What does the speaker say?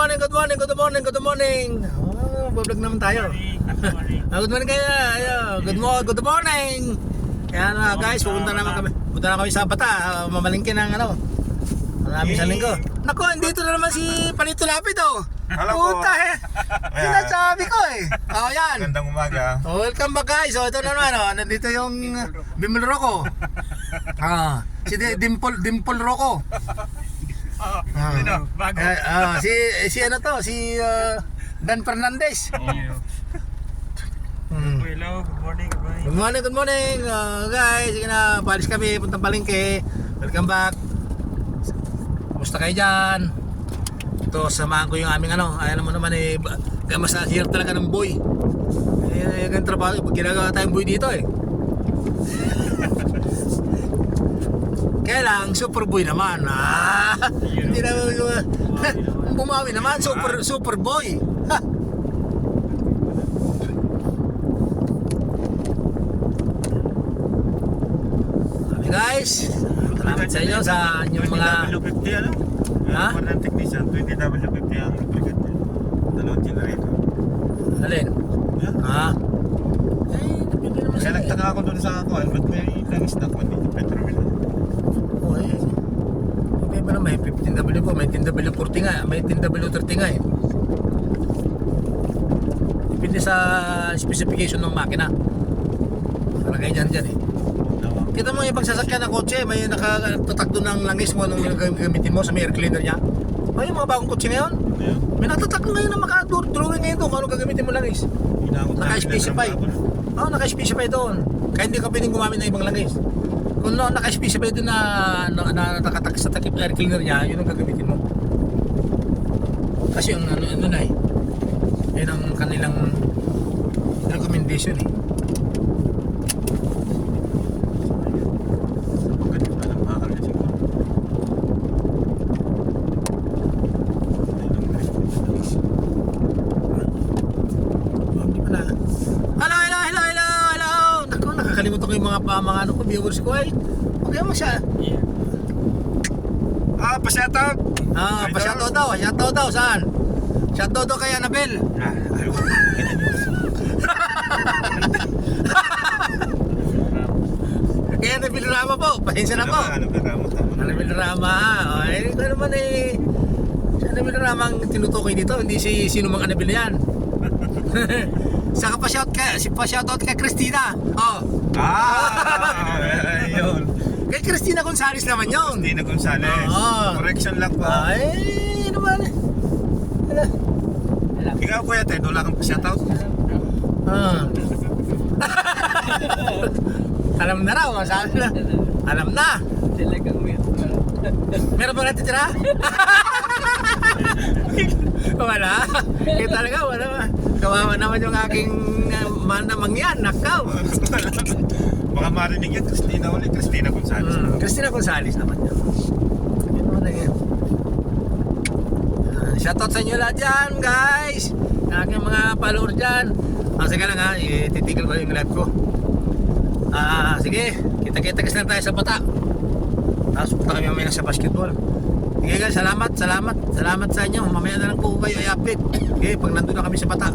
morning, good morning, good morning, good morning. Oh, bablog naman tayo. Good morning kayo. Good morning. Kaya guys, pupunta na kami sa Bata, mamalingkin ng marami sa linggo. Naku, dito na naman si Palito Lapid Puta sinasabi ko yan. Magandang umaga. Welcome back guys. Ito na naman nandito yung Bimol Rocco. Si Dimple Rocco. Si Dan Fernandez. Hello, good morning, Good morning guys. Sige na, palis kami, puntang palengke. Welcome back. Kumusta kayo dyan? Ito, samahan ko yung aming alam mo naman mas hirap talaga ng boy. Yung trabaho, ginagawa tayong boy dito Kaya lang, super boy naman. Hindi naman bumawi naman, super boy. Guys, salamat sa inyo sa inyong mga W50 Ha? Ng technician, 20W50 ang lubricant niya. Dalawang generator. Alin? Depende naman Kaya nagtaka ako doon sa ba't may langis na kung dito petrol. May ba na may 15W po, may 10W40 nga, may 10W30 nga Depende sa specification ng makina. Palagay dyan Kita mo yung pagsasakyan ng kotse, may nakatatak doon ng langis mo nung gamitin mo sa may air cleaner niya. Yung mga bagong kotse ngayon, may natatak na ngayon na makadrawing ngayon doon kung ano gagamitin mo langis. Naka-specify. Naka-specify doon. Kaya hindi ka pwedeng gumamit ng ibang langis. Kung naka-specify doon na nakatak sa takip air cleaner niya, yun ang gagamitin mo. Kasi yung yun ang kanilang recommendation Nakakalimutan ko yung mga viewers ko Okay mo siya. Pa-shoutout! Pa-shoutout daw, saan? Shoutout daw kay Annabel. Kaya Annabel Rama po, pasensya na po. Annabel Rama, ito naman si Annabel Rama ang tinutukoy dito, hindi si sino mang Annabel yan. Saka pa-shoutout kay Christina. Ayun. Kay Christina Gonzales naman yun. Christina Gonzales. Correction lang po. Naman Ikaw kuya Ted, wala kang pa-shoutout? Alam na raw, sabi na. Alam na. Meron ba natitira? Wala. Talaga wala. Kawawa naman yung aking manamang yan, nakaw. Baka marinig yan, Christina Gonzales. Christina Gonzales naman yan. Shoutout sa inyo lahat dyan, guys. Aking mga followers dyan. Sige lang titigil ko yung live ko. Sige, kita-kita kasi lang tayo sa Bata. Tapos punta kami mamaya sa basketball. Sige guys, salamat sa inyo. Mamaya na lang po kayo i-update. Okay, pag nandun na kami sa Bata.